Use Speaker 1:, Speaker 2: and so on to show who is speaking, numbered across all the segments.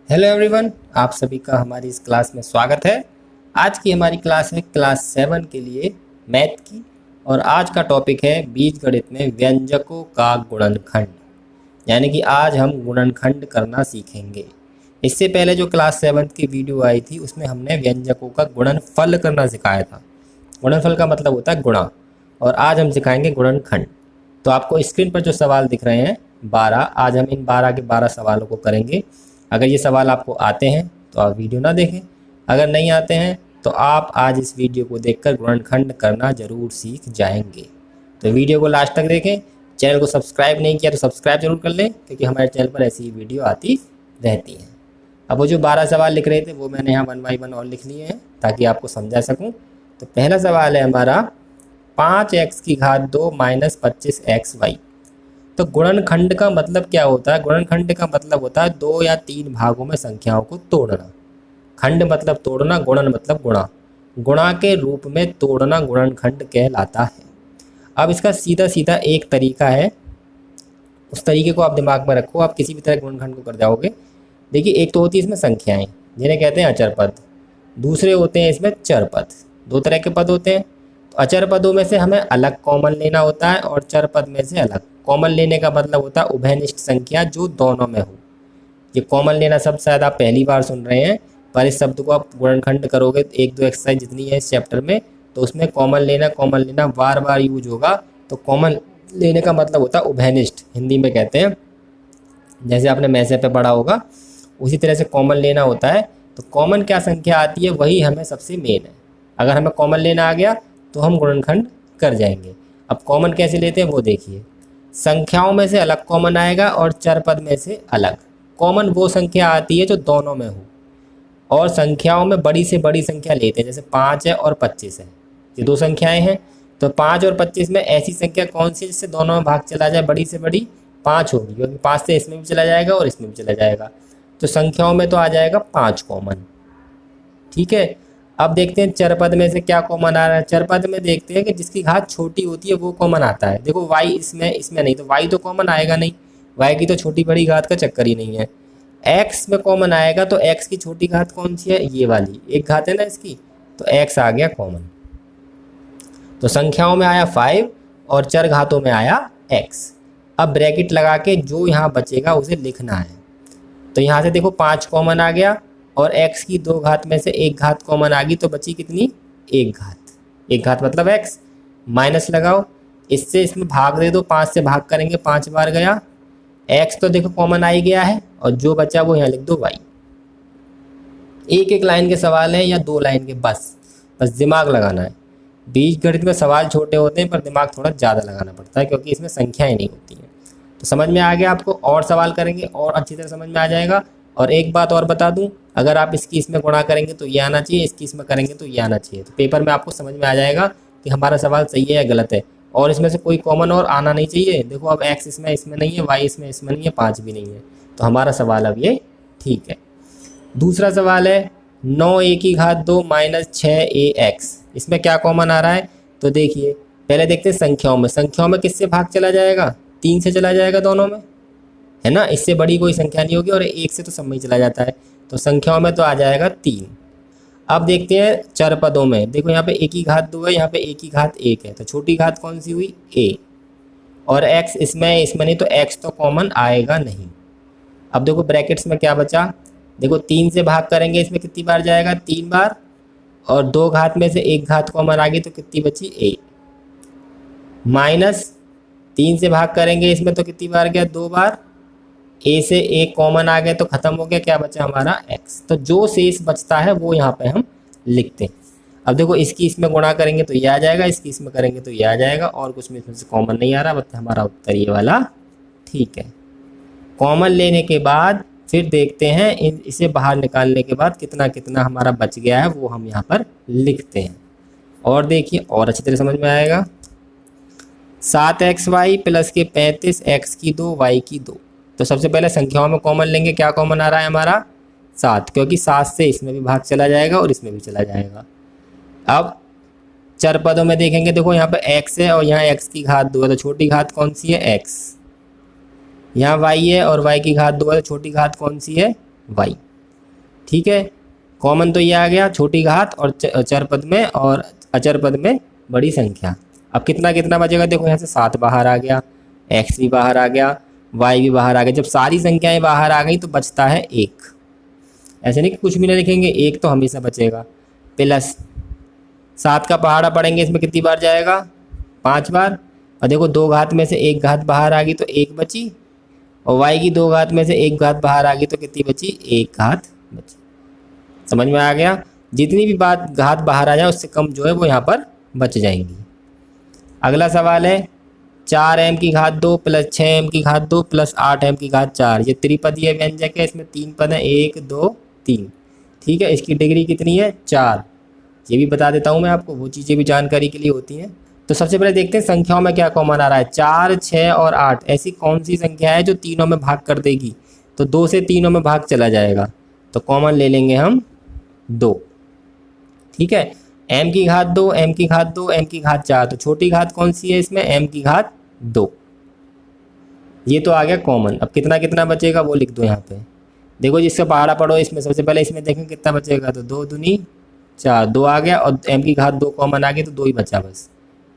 Speaker 1: Hello everyone, आप सभी का हमारी इस क्लास में स्वागत है। आज की हमारी क्लास है क्लास 7 के लिए मैथ की। और आज का टॉपिक है बीजगणित में व्यंजकों का गुणनखंड। यानी कि आज हम गुणनखंड करना सीखेंगे। इससे पहले जो क्लास 7 की वीडियो आई थी उसमें हमने व्यंजकों का गुणनफल करना सिखाया था। गुणनफल का मतलब होता है गुणा, और आज हम सिखाएंगे गुणनखंड। तो आपको स्क्रीन पर जो सवाल दिख रहे हैं 12, आज हम इन 12 के 12 सवालों को करेंगे। अगर ये सवाल आपको आते हैं तो आप वीडियो ना देखें, अगर नहीं आते हैं तो आप आज इस वीडियो को देखकर गुणनखंड करना ज़रूर सीख जाएंगे। तो वीडियो को लास्ट तक देखें। चैनल को सब्सक्राइब नहीं किया तो सब्सक्राइब जरूर कर लें, क्योंकि हमारे चैनल पर ऐसी वीडियो आती रहती हैं। अब वो जो 12 सवाल लिख रहे थे वो मैंने यहाँ 1 बाई 1 और लिख लिए हैं ताकि आपको समझा सकूँ। तो पहला सवाल है हमारा 5x की घात 2 माइनस 25xy। तो गुणनखंड का मतलब क्या होता है? गुणनखंड का मतलब होता है 2 या 3 भागों में संख्याओं को तोड़ना। खंड मतलब तोड़ना, गुणन मतलब गुणा। गुणा के रूप में तोड़ना गुणनखंड कहलाता है। अब इसका सीधा सीधा एक तरीका है, उस तरीके को आप दिमाग में रखो, आप किसी भी तरह गुणनखंड को कर जाओगे। देखिए, एक तो होती है इसमें संख्याएं जिन्हें कहते हैं अचर पद, दूसरे होते हैं इसमें चर पद। दो तरह के पद होते हैं। तो अचर पदों में से हमें अलग कॉमन लेना होता है और चर पद में से अलग। कॉमन लेने का मतलब होता है उभयनिष्ठ संख्या जो दोनों में हो। ये कॉमन लेना शब्द शायद आप पहली बार सुन रहे हैं, पर इस शब्द को आप गुणनखंड करोगे 1-2 एक्सरसाइज जितनी है इस चैप्टर में, तो उसमें कॉमन लेना बार बार यूज होगा। तो कॉमन लेने का मतलब होता है उभयनिष्ठ, हिंदी में कहते हैं, जैसे आपने मैसे पे पढ़ा होगा उसी तरह से कॉमन लेना होता है। तो कॉमन क्या संख्या आती है वही हमें सबसे मेन है। अगर हमें कॉमन लेना आ गया तो हम गुणनखंड कर जाएंगे। अब कॉमन कैसे लेते हैं वो देखिए। संख्याओं में से अलग कॉमन आएगा और चर पद में से अलग। कॉमन वो संख्या आती है जो दोनों में हो, और संख्याओं में बड़ी से बड़ी संख्या लेते हैं, जैसे 5 है और 25 है, ये दो संख्याएं हैं। तो 5 और 25 में ऐसी संख्या कौन सी जिससे दोनों में भाग चला जाए? बड़ी से बड़ी 5 होगी, क्योंकि 5 से इसमें भी चला जाएगा और इसमें भी चला जाएगा। तो संख्याओं में तो आ जाएगा 5 कॉमन। ठीक है, अब देखते हैं चरपद में से क्या कॉमन आ रहा है। चरपद में देखते हैं कि जिसकी घात छोटी होती है वो कॉमन आता है। देखो y इसमें नहीं, तो y तो कॉमन आएगा नहीं, y की तो छोटी बड़ी घात का चक्कर ही नहीं है। x में कॉमन आएगा, तो x की छोटी घात कौन सी है? ये वाली एक घात है ना इसकी, तो x आ गया कॉमन। तो संख्याओं में आया 5 और चर घातों में आया x। अब ब्रैकेट लगा के जो यहाँ बचेगा उसे लिखना है। तो यहाँ से देखो 5 कॉमन आ गया और x की 2 घात में से 1 घात कॉमन आ गई, तो बची कितनी? 1 घात। 1 घात मतलब x। माइनस लगाओ, इससे इसमें भाग दे दो, 5 से भाग करेंगे 5 बार गया। x तो देखो कॉमन आ ही गया है, और जो बचा वो यहाँ लिख दो y। एक एक लाइन के सवाल हैं या 2 लाइन के, बस दिमाग लगाना है। बीजगणित में सवाल छोटे होते हैं पर दिमाग थोड़ा ज़्यादा लगाना पड़ता है, क्योंकि इसमें संख्याएँ नहीं होती हैं। तो समझ में आ गया आपको? और सवाल करेंगे और अच्छी तरह समझ में आ जाएगा। और एक बात और बता दूं, अगर आप इसकी इसमें गुणा करेंगे तो ये आना चाहिए, इसकी इसमें करेंगे तो ये आना चाहिए। तो पेपर में आपको समझ में आ जाएगा कि हमारा सवाल सही है या गलत है। और इसमें से कोई कॉमन और आना नहीं चाहिए। देखो अब x इसमें नहीं है, y इसमें नहीं है, 5 भी नहीं है, तो हमारा सवाल अब ये ठीक है। दूसरा सवाल है 9a की घात 2 माइनस 6ax। इसमें क्या कॉमन आ रहा है? तो देखिए पहले देखते हैं संख्याओं में। संख्याओं में किससे भाग चला जाएगा? 3 से चला जाएगा दोनों में, है ना। इससे बड़ी कोई संख्या नहीं होगी, और 1 से तो सब में ही चला जाता है। तो संख्याओं में तो आ जाएगा 3। अब देखते हैं चर पदों में। देखो यहाँ पे 1 की घात 2 है, यहाँ पे 1 की घात 1 है, तो छोटी घात कौन सी हुई? a। और x इसमें नहीं, तो x तो कॉमन आएगा नहीं। अब देखो ब्रैकेट्स में क्या बचा? देखो 3 से भाग करेंगे, इसमें कितनी बार जाएगा? 3 बार। और 2 घात में से 1 घात कॉमन आ गई, तो कितनी बची? a। माइनस 3 से भाग करेंगे, इसमें तो कितनी बार गया? 2 बार। a से 1 कॉमन आ गया तो खत्म हो गया, क्या बचा हमारा? x। तो जो शेष बचता है वो यहाँ पे हम लिखते हैं। अब देखो इसकी इसमें गुणा करेंगे तो ये आ जाएगा, इसकी इसमें करेंगे तो ये आ जाएगा, और कुछ में इसमें से कॉमन नहीं आ रहा, बस हमारा उत्तर ये वाला ठीक है। कॉमन लेने के बाद फिर देखते हैं इसे बाहर निकालने के बाद कितना कितना हमारा बच गया है, वो हम यहाँ पर लिखते हैं। और देखिए और अच्छी तरह समझ में आएगा। 7xy प्लस के 35 x की 2 y की 2। तो सबसे पहले संख्याओं में कॉमन लेंगे। क्या कॉमन आ रहा है हमारा? 7, क्योंकि 7 से इसमें भी भाग चला जाएगा और इसमें भी चला जाएगा। अब चर पदों में देखेंगे, देखो यहाँ पे x है और यहाँ x की घात 2 है, तो छोटी घात कौन सी है? x। यहाँ y है और y की घात 2 है, तो छोटी घात कौन सी है? y। ठीक है, कॉमन तो ये आ गया छोटी घात और चर पद में और अचर पद में बड़ी संख्या। अब कितना कितना बचेगा, देखो यहाँ से 7 बाहर आ गया, x भी बाहर आ गया, y भी बाहर आ गया। जब सारी संख्याएं बाहर आ गई तो बचता है 1। ऐसे नहीं कि कुछ भी नहीं लिखेंगे, 1 तो हमेशा बचेगा। प्लस 7 का पहाड़ा पढ़ेंगे, इसमें कितनी बार जाएगा, 5 बार। और देखो 2 घात में से 1 घात बाहर आ गई तो 1 बची, और y की 2 घात में से 1 घात बाहर आ गई तो कितनी बची, 1 घात बची। समझ में आ गया। जितनी भी बात घात बाहर आ जाए उससे कम जो है वो यहाँ पर बच जाएंगी। अगला सवाल है 4m की घात 2 प्लस 6m की घात 2 प्लस 8m की घात 4। ये त्रिपदीय व्यंजक है, इसमें 3 पद हैं, 1 2 3। ठीक है, इसकी डिग्री कितनी है, 4। ये भी बता देता हूँ मैं आपको, वो चीज़ें भी जानकारी के लिए होती हैं। तो सबसे पहले देखते हैं संख्याओं में क्या कॉमन आ रहा है। 4, 6 और 8 ऐसी कौन सी संख्या है जो तीनों में भाग कर देगी, तो 2 से तीनों में भाग चला जाएगा, तो कॉमन ले लेंगे हम 2। ठीक है, m की घात 2, m की घात 2, m की घात 4, तो छोटी घात कौन सी है इसमें, m की घात 2। ये तो आ गया कॉमन। अब कितना कितना बचेगा वो लिख दो यहाँ पे। देखो जिसका पहाड़ा पढ़ो, इसमें सबसे पहले इसमें देखें कितना बचेगा, तो 2 दूनी 4, 2 आ गया, और m की घात 2 कॉमन आ गया तो 2 ही बचा बस।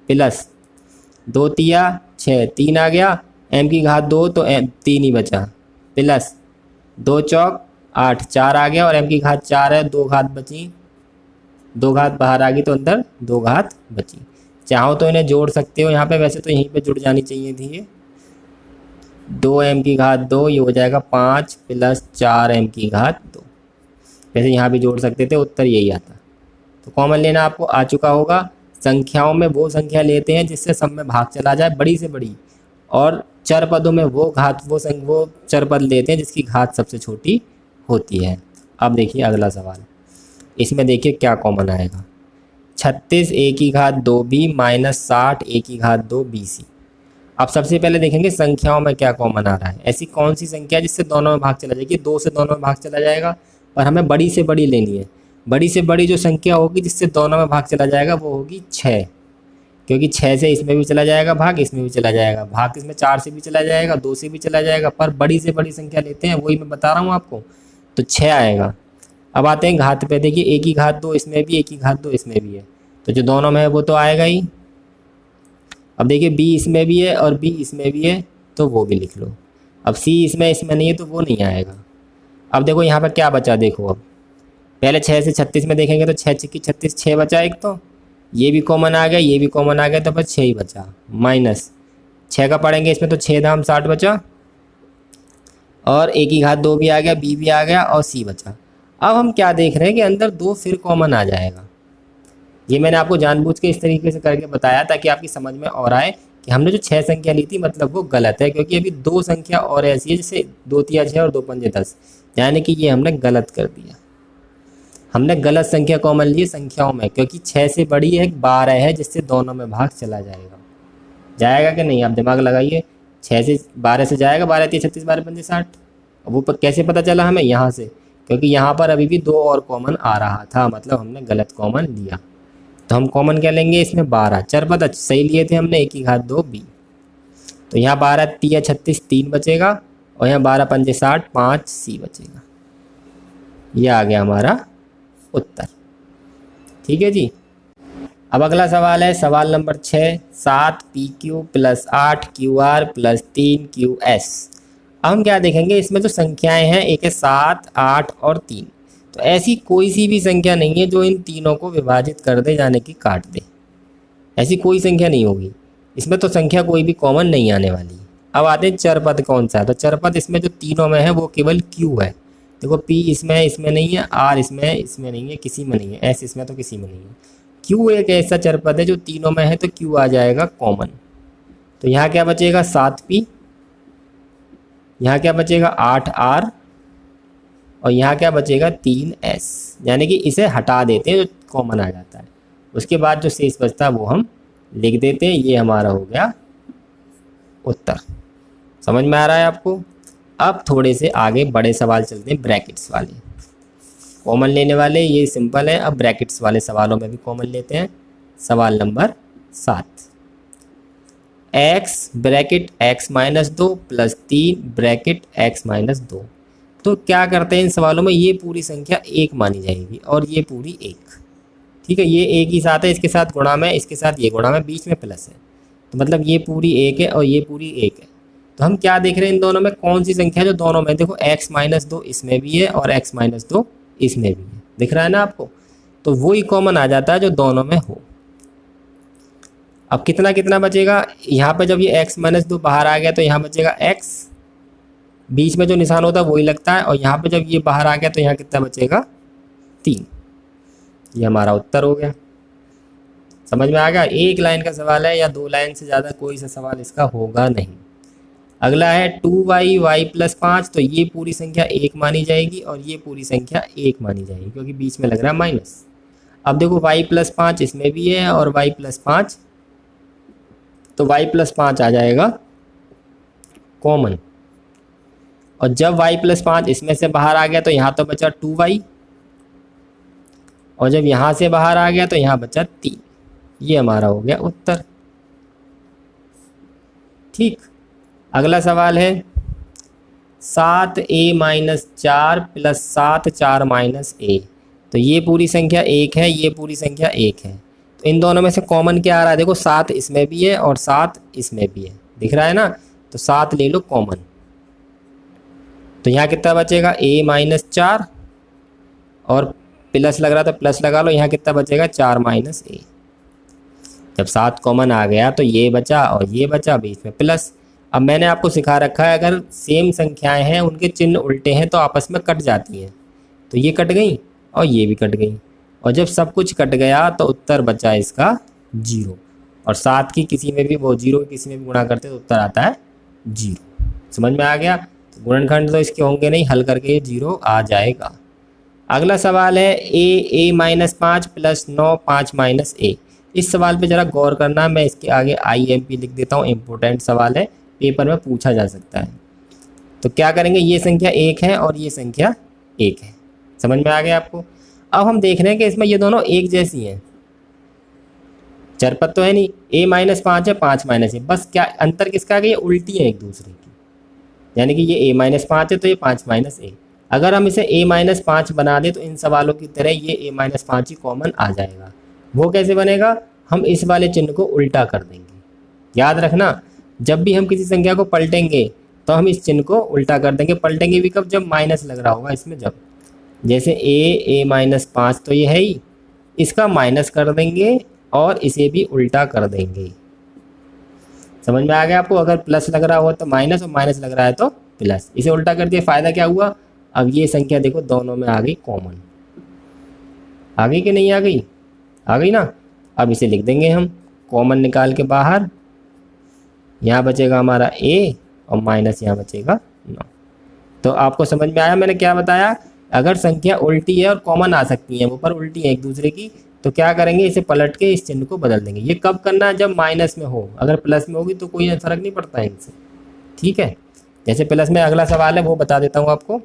Speaker 1: प्लस 2 तिया 6, 3 आ गया, m की घात 2 तो 3 ही बचा। प्लस 2 चौक 8, 4 आ गया, और m की घात 4 है, 2 घात बची, 2 घात बाहर आ गई तो अंदर 2 घात बची। चाहो तो इन्हें जोड़ सकते हो यहाँ पे, वैसे तो यहीं पे जुड़ जानी चाहिए थी ये। 2m की घात 2 ये हो जाएगा 5 प्लस 4m की घात 2। वैसे यहाँ भी जोड़ सकते थे, उत्तर यही आता। तो कॉमन लेना आपको आ चुका होगा। संख्याओं में वो संख्या लेते हैं जिससे सब में भाग चला जाए, बड़ी से बड़ी, और चर पदों में वो चर पद लेते हैं जिसकी घात सबसे छोटी होती है। अब देखिए अगला सवाल, इसमें देखिए क्या कॉमन आएगा। 36 a की घात 2b माइनस 60 a की घात 2bc। अब सबसे पहले देखेंगे संख्याओं में क्या कॉमन आ रहा है। ऐसी कौन सी संख्या जिससे दोनों में भाग चला जाएगी, 2 से दोनों में भाग चला जाएगा, और हमें बड़ी से बड़ी लेनी है। बड़ी से बड़ी जो संख्या होगी जिससे दोनों में भाग चला जाएगा वो होगी 6, क्योंकि 6 से इसमें भी चला जाएगा भाग, इसमें भी चला जाएगा भाग, इसमें 4 से भी चला जाएगा, 2 से भी चला जाएगा, पर बड़ी से बड़ी संख्या लेते हैं, वही मैं बता रहा हूँ आपको, तो 6 आएगा। अब आते हैं घात पे, देखिए a की घात 2 इसमें भी, a की घात 2 इसमें भी है, तो जो दोनों में है वो तो आएगा ही। अब देखिए b इसमें भी है और b इसमें भी है, तो वो भी लिख लो। अब c इसमें नहीं है तो वो नहीं आएगा। अब देखो यहाँ पर क्या बचा, देखो अब पहले 6 से 36 में देखेंगे तो 6 6 की 36, 6 बचा एक, तो ये भी कॉमन आ गया, ये भी कॉमन आ गया, तो बस 6 ही बचा। माइनस 6 का पढ़ेंगे इसमें, तो 6 दाम 60 बचा, और a की घात 2 भी आ गया, b भी आ गया, और c बचा। अब हम क्या देख रहे हैं कि अंदर 2 फिर कॉमन आ जाएगा। ये मैंने आपको जानबूझ के इस तरीके से करके बताया ताकि आपकी समझ में और आए कि हमने जो 6 संख्या ली थी मतलब वो गलत है, क्योंकि अभी 2 संख्या और ऐसी है जैसे 2 तिया 6 और 2 पंजे 10, यानी कि ये हमने गलत कर दिया। हमने गलत संख्या कॉमन ली संख्याओं में, क्योंकि 6 से बड़ी है 12 है जिससे दोनों में भाग चला जाएगा। जाएगा कि नहीं, आप दिमाग लगाइए। 6 से 12 से जाएगा, 12 तिया 36, 12 पंजे 60। वो कैसे पता चला हमें, यहाँ से, क्योंकि यहाँ पर अभी भी 2 और कॉमन आ रहा था, मतलब हमने गलत कॉमन लिया। तो हम कॉमन क्या लेंगे इसमें, 12। चर पद सही लिए थे हमने, a की घात 2b, तो यहाँ 12 तिया 36 3 बचेगा, और यहाँ 12 पंजे 60 5 c बचेगा। यह आ गया हमारा उत्तर। ठीक है जी। अब अगला सवाल है सवाल number 6, 7 PQ plus 8 QR plus 3 QS। अब हम क्या देखेंगे, इसमें जो संख्याएं हैं एक है 7 8 और 3, तो ऐसी कोई सी भी संख्या नहीं है जो इन तीनों को विभाजित कर दे, यानी कि काट दे। ऐसी कोई संख्या नहीं होगी इसमें, तो संख्या कोई भी कॉमन नहीं आने वाली। अब आते हैं चर पद कौन सा है, तो चर पद इसमें जो तीनों में है वो केवल Q है। देखो P इसमें नहीं है, R इसमें नहीं है, किसी में नहीं है, S इसमें तो किसी में नहीं है। Q एक ऐसा चर पद है जो तीनों में है, तो Q आ जाएगा कॉमन। तो यहाँ क्या बचेगा 7P, यहाँ क्या बचेगा 8R, और यहाँ क्या बचेगा 3S, यानी कि इसे हटा देते हैं जो कॉमन आ जाता है। उसके बाद जो शेष बचता है वो हम लिख देते हैं। ये हमारा हो गया उत्तर। समझ में आ रहा है आपको। अब थोड़े से आगे बड़े सवाल चलते हैं, ब्रैकेट्स वाले। कॉमन लेने वाले ये सिंपल है, अब ब्रैकेट्स वाले सवालों में भी कॉमन लेते हैं। सवाल number 7, x bracket x minus 2 plus 3 bracket x minus 2। तो क्या करते हैं इन सवालों में, ये पूरी संख्या 1 मानी जाएगी और ये पूरी 1। ठीक है, ये एक ही साथ है, इसके साथ गुणा में, इसके साथ ये गुणा में, बीच में प्लस है, तो मतलब ये पूरी 1 है और ये पूरी 1 है। तो हम क्या देख रहे हैं इन दोनों में कौन सी संख्या जो दोनों में, देखो x-2 इसमें भी है और x-2 इसमें भी है, दिख रहा है ना आपको। तो वही कॉमन आ जाता है जो दोनों में हो। अब कितना कितना बचेगा यहाँ पे, जब ये x-2 बाहर आ गया तो यहाँ बचेगा x, बीच में जो निशान होता है वही लगता है, और यहाँ पे जब ये बाहर आ गया तो यहाँ कितना बचेगा 3। ये हमारा उत्तर हो गया। समझ में आ गया। एक लाइन का सवाल है या 2 लाइन से ज़्यादा कोई सा सवाल इसका होगा नहीं। अगला है 2y y+5, तो ये पूरी संख्या 1 मानी जाएगी और ये पूरी संख्या 1 मानी जाएगी क्योंकि बीच में लग रहा है माइनस। अब देखो y+5 इसमें भी है और y+5, तो y+5 आ जाएगा कॉमन, और जब y+5 इसमें से बाहर आ गया तो यहाँ तो बचा 2y, और जब यहाँ से बाहर आ गया तो यहाँ बचा 3। ये हमारा हो गया उत्तर। ठीक, अगला सवाल है 7a-4 + 7 4 - a, तो ये पूरी संख्या 1 है, ये पूरी संख्या 1 है, तो इन दोनों में से कॉमन क्या आ रहा है, देखो 7 इसमें भी है और 7 इसमें भी है, दिख रहा है ना, तो 7 ले लो कॉमन, तो यहाँ कितना बचेगा a-4, और प्लस लग रहा था प्लस लगा लो, यहाँ कितना बचेगा 4 - a। जब 7 कॉमन आ गया तो ये बचा और ये बचा, बीच में प्लस। अब मैंने आपको सिखा रखा है अगर सेम संख्याएं हैं उनके चिन्ह उल्टे हैं तो आपस में कट जाती हैं, तो ये कट गई और ये भी कट गई, और जब सब कुछ कट गया तो उत्तर बचा इसका 0, और 7 की किसी में भी वो 0 की किसी में भी गुणा करते तो उत्तर आता है 0। समझ में आ गया। तो गुणनखंड तो इसके होंगे नहीं, हल करके ये 0 आ जाएगा। अगला सवाल है a-5 + 9 5 - a। इस सवाल पे ज़रा गौर करना, मैं इसके आगे IMP लिख देता हूँ, इम्पोर्टेंट सवाल है, पेपर में पूछा जा सकता है। तो क्या करेंगे, ये संख्या 1 है और ये संख्या 1 है, समझ में आ गया आपको। अब हम देख रहे हैं कि इसमें ये दोनों एक जैसी हैं, चरपत तो है नहीं, a-5 है 5 - a, बस क्या अंतर किसका आ गया, ये उल्टी है एक दूसरे की, यानी कि ये a-5 है तो ये 5 - a। अगर हम इसे a-5 बना दें तो इन सवालों की तरह ये a-5 ही कॉमन आ जाएगा। वो कैसे बनेगा, हम इस वाले चिन्ह को उल्टा कर देंगे। याद रखना, जब भी हम किसी संख्या को पलटेंगे तो हम इस चिन्ह को उल्टा कर देंगे। पलटेंगे भी कब, जब माइनस लग रहा होगा इसमें, जब जैसे a-5 तो ये है ही, इसका माइनस कर देंगे और इसे भी उल्टा कर देंगे। समझ में आ गया आपको। अगर प्लस लग रहा हो तो माइनस, और माइनस लग रहा है तो प्लस, इसे उल्टा कर दिया। फ़ायदा क्या हुआ, अब ये संख्या देखो दोनों में आ गई कॉमन, आ गई कि नहीं आ गई, आ गई ना। अब इसे लिख देंगे हम कॉमन निकाल के बाहर, यहाँ बचेगा हमारा a और माइनस यहाँ बचेगा 9। तो आपको समझ में आया मैंने क्या बताया। अगर संख्या उल्टी है और कॉमन आ सकती है, वो पर उल्टी है एक दूसरे की, तो क्या करेंगे, इसे पलट के इस चिन्ह को बदल देंगे। ये कब करना है, जब माइनस में हो, अगर प्लस में होगी तो कोई फर्क नहीं पड़ता है इनसे। ठीक है, जैसे प्लस में अगला सवाल है वो बता देता हूँ आपको।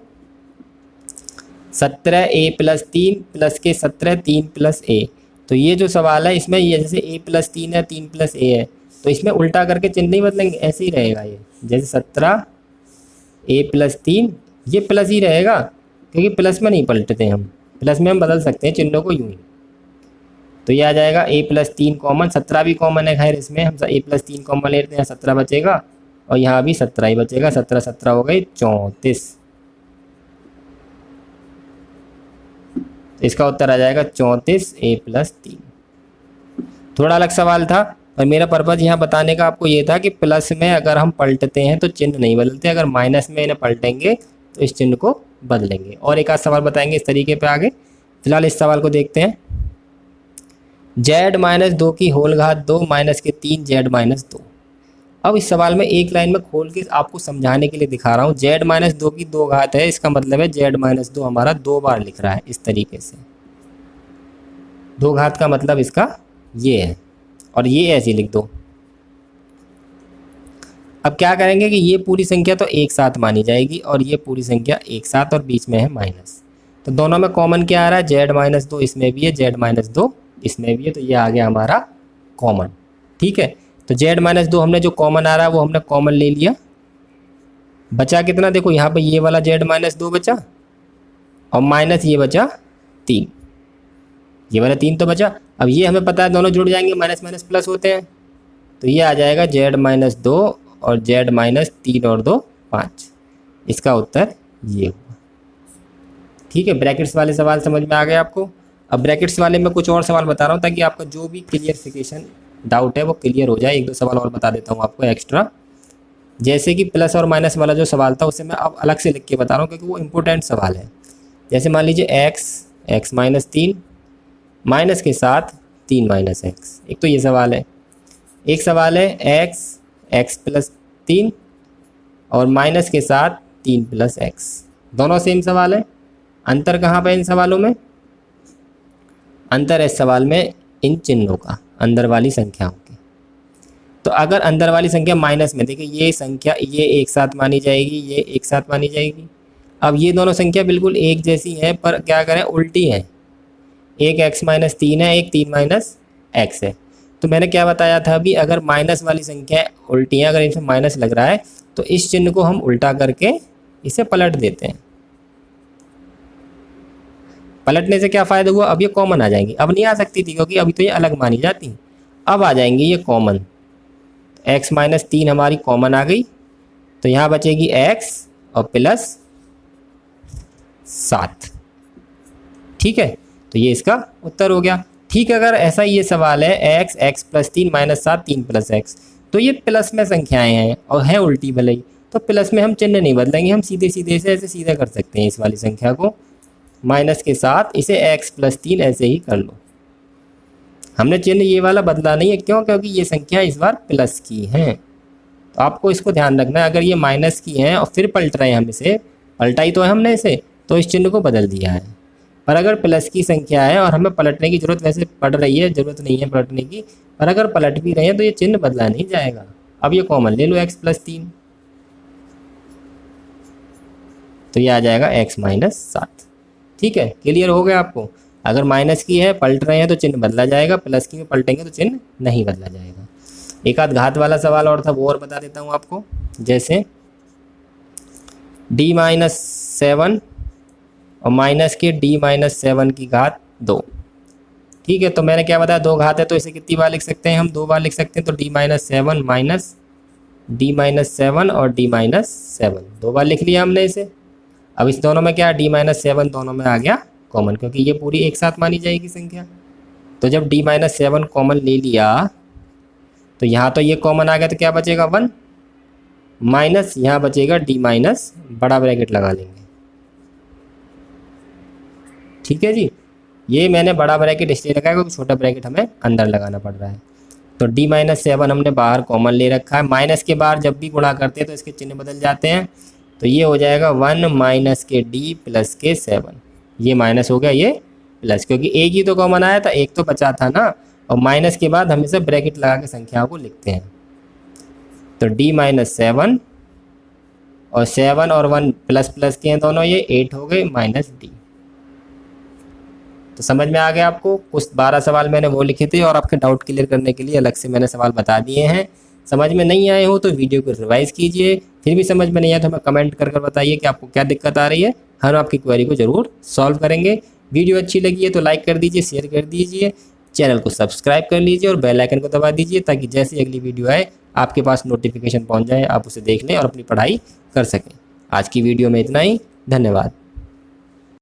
Speaker 1: 17a + 3 प्लस के 17 3 + a, तो ये जो सवाल है इसमें ये जैसे a + 3 है 3 + a है, तो इसमें उल्टा करके चिन्ह नहीं बदलेंगे, ऐसे ही रहेगा ये, जैसे 17a + 3, ये प्लस ही रहेगा क्योंकि प्लस में नहीं पलटते हम, प्लस में हम बदल सकते हैं चिन्हों को यूं ही। तो ये आ जाएगा a + 3 कॉमन, 17 भी कॉमन है, खैर इसमें हम a + 3 कॉमन लेते हैं, 17 बचेगा और यहाँ भी 17 ही बचेगा, 17 17 हो गई 34। इसका उत्तर आ जाएगा 34 a + 3। थोड़ा अलग सवाल था, पर मेरा पर्पज़ यहाँ बताने का आपको ये था कि प्लस में अगर हम पलटते हैं तो चिन्ह नहीं बदलते, अगर माइनस में इन्हें पलटेंगे तो इस चिन्ह को बदलेंगे। और एक आध सवाल बताएंगे इस तरीके पे आगे। फिलहाल इस सवाल को देखते हैं। z-2 की होल घात 2 माइनस के 3 z-2। अब इस सवाल में एक लाइन में खोल के आपको समझाने के लिए दिखा रहा हूँ। z-2 की 2 घात है, इसका मतलब है z-2 हमारा 2 बार लिख रहा है इस तरीके से। 2 घात का मतलब इसका ये है, और ये ऐसे लिख दो। अब क्या करेंगे कि ये पूरी संख्या तो एक साथ मानी जाएगी और ये पूरी संख्या एक साथ, और बीच में है माइनस, तो दोनों में कॉमन क्या आ रहा है, z-2 इसमें भी है, z-2 इसमें भी है, तो ये आ गया हमारा कॉमन। ठीक है, तो z-2 हमने जो कॉमन आ रहा है वो हमने कॉमन ले लिया, बचा कितना, देखो यहाँ पे ये वाला z-2 बचा और माइनस ये बचा 3, ये वाला 3 तो बचा। अब ये हमें पता है दोनों जुड़ जाएंगे, माइनस माइनस प्लस होते हैं, तो ये आ जाएगा z-2 और z-3 और 2 5। इसका उत्तर ये हुआ। ठीक है, ब्रैकेट्स वाले सवाल समझ में आ गए आपको। अब ब्रैकेट्स वाले में कुछ और सवाल बता रहा हूँ ताकि आपका जो भी क्लियरिफिकेशन डाउट है वो क्लियर हो जाए। 1-2 सवाल और बता देता हूँ आपको एक्स्ट्रा। जैसे कि प्लस और माइनस वाला जो सवाल था उसे मैं अब अलग से लिख के बता रहा हूँ क्योंकि वो इम्पोर्टेंट सवाल है। जैसे मान लीजिए x माइनस 3 माइनस के साथ 3 माइनस x, एक तो ये सवाल है। एक सवाल है x प्लस 3 और माइनस के साथ 3 प्लस x, दोनों सेम सवाल है। अंतर कहाँ पे इन सवालों में, अंतर है इस सवाल में इन चिन्हों का, अंदर वाली संख्याओं की। तो अगर अंदर वाली संख्या माइनस में, देखिए ये संख्या ये एक साथ मानी जाएगी, ये एक साथ मानी जाएगी। अब ये दोनों संख्या बिल्कुल एक जैसी हैं पर क्या करें, उल्टी हैं। एक x माइनस 3 है, एक 3 माइनस x है। तो मैंने क्या बताया था अभी, अगर माइनस वाली संख्या उल्टी है, अगर इसमें माइनस लग रहा है तो इस चिन्ह को हम उल्टा करके इसे पलट देते हैं। पलटने से क्या फ़ायदा हुआ, अब ये कॉमन आ जाएंगी। अब नहीं आ सकती थी क्योंकि अभी तो ये अलग मानी जाती, अब आ जाएंगी ये कॉमन। x माइनस 3 हमारी कॉमन आ गई, तो यहाँ बचेगी x और प्लस 7। ठीक है, तो ये इसका उत्तर हो गया। ठीक है, अगर ऐसा ये सवाल है x plus 3 minus 7 3 plus x, तो ये प्लस में संख्याएं हैं और है उल्टी भले ही, तो प्लस में हम चिन्ह नहीं बदलेंगे, हम सीधे सीधे से ऐसे सीधे कर सकते हैं। इस वाली संख्या को माइनस के साथ इसे x प्लस 3 ऐसे ही कर लो। हमने चिन्ह ये वाला बदला नहीं है, क्यों, क्योंकि ये संख्या इस बार प्लस की हैं। तो आपको इसको ध्यान रखना है, अगर ये माइनस की हैं और फिर पलट रहे हैं हम इसे, पलटा ही तो है हमने इसे, तो इस चिन्ह को बदल दिया है। पर अगर प्लस की संख्या है और हमें पलटने की ज़रूरत वैसे पड़ रही है, ज़रूरत नहीं है पलटने की, पर अगर पलट भी रहे हैं तो ये चिन्ह बदला नहीं जाएगा। अब ये कॉमन ले लो x प्लस 3, तो ये आ जाएगा x माइनस 7। ठीक है, क्लियर हो गया आपको। अगर माइनस की है पलट रहे हैं तो चिन्ह बदला जाएगा, प्लस की में पलटेंगे तो चिन्ह नहीं बदला जाएगा। एक आध घात वाला सवाल और था, वो और बता देता हूँ आपको। जैसे d माइनस 7 और माइनस के d माइनस 7 की घात 2। ठीक है, तो मैंने क्या बताया, 2 घात है तो इसे कितनी बार लिख सकते हैं, हम 2 बार लिख सकते हैं। तो d minus 7 minus d minus 7 और d माइनस 7 2 बार लिख लिया हमने इसे। अब इस दोनों में क्या, d माइनस 7 दोनों में आ गया कॉमन, क्योंकि ये पूरी एक साथ मानी जाएगी संख्या। तो जब d माइनस 7 कॉमन ले लिया तो यहाँ तो ये कॉमन आ गया, तो क्या बचेगा 1 माइनस यहाँ बचेगा d माइनस, बड़ा ब्रैकेट लगा लेंगे। ठीक है जी, ये मैंने बड़ा ब्रैकेट इसलिए लगाया क्योंकि छोटा ब्रैकेट हमें अंदर लगाना पड़ रहा है। तो d माइनस 7 हमने बाहर कॉमन ले रखा है। माइनस के बाहर जब भी गुणा करते हैं तो इसके चिन्ह बदल जाते हैं, तो ये हो जाएगा 1 माइनस के d प्लस के 7। ये माइनस हो गया, ये प्लस, क्योंकि एक ही तो कॉमन आया था, एक तो बचा था ना। और माइनस के बाद हमेशा ब्रैकेट लगा के संख्याओं को लिखते हैं। तो d माइनस 7 और 7 और 1 प्लस प्लस के हैं दोनों, ये 8 हो गए माइनस d। तो समझ में आ गया आपको। कुछ 12 सवाल मैंने वो लिखे थे और आपके डाउट क्लियर करने के लिए अलग से मैंने सवाल बता दिए हैं। समझ में नहीं आए हो तो वीडियो को रिवाइज कीजिए, फिर भी समझ में नहीं आया तो हमें कमेंट कर बताइए कि आपको क्या दिक्कत आ रही है। हम आपकी क्वेरी को ज़रूर सॉल्व करेंगे। वीडियो अच्छी लगी है तो लाइक कर दीजिए, शेयर कर दीजिए, चैनल को सब्सक्राइब कर लीजिए और बेल आइकन को दबा दीजिए ताकि जैसे अगली वीडियो आए आपके पास नोटिफिकेशन पहुंच जाए, आप उसे देख लें और अपनी पढ़ाई कर सकें। आज की वीडियो में इतना ही, धन्यवाद।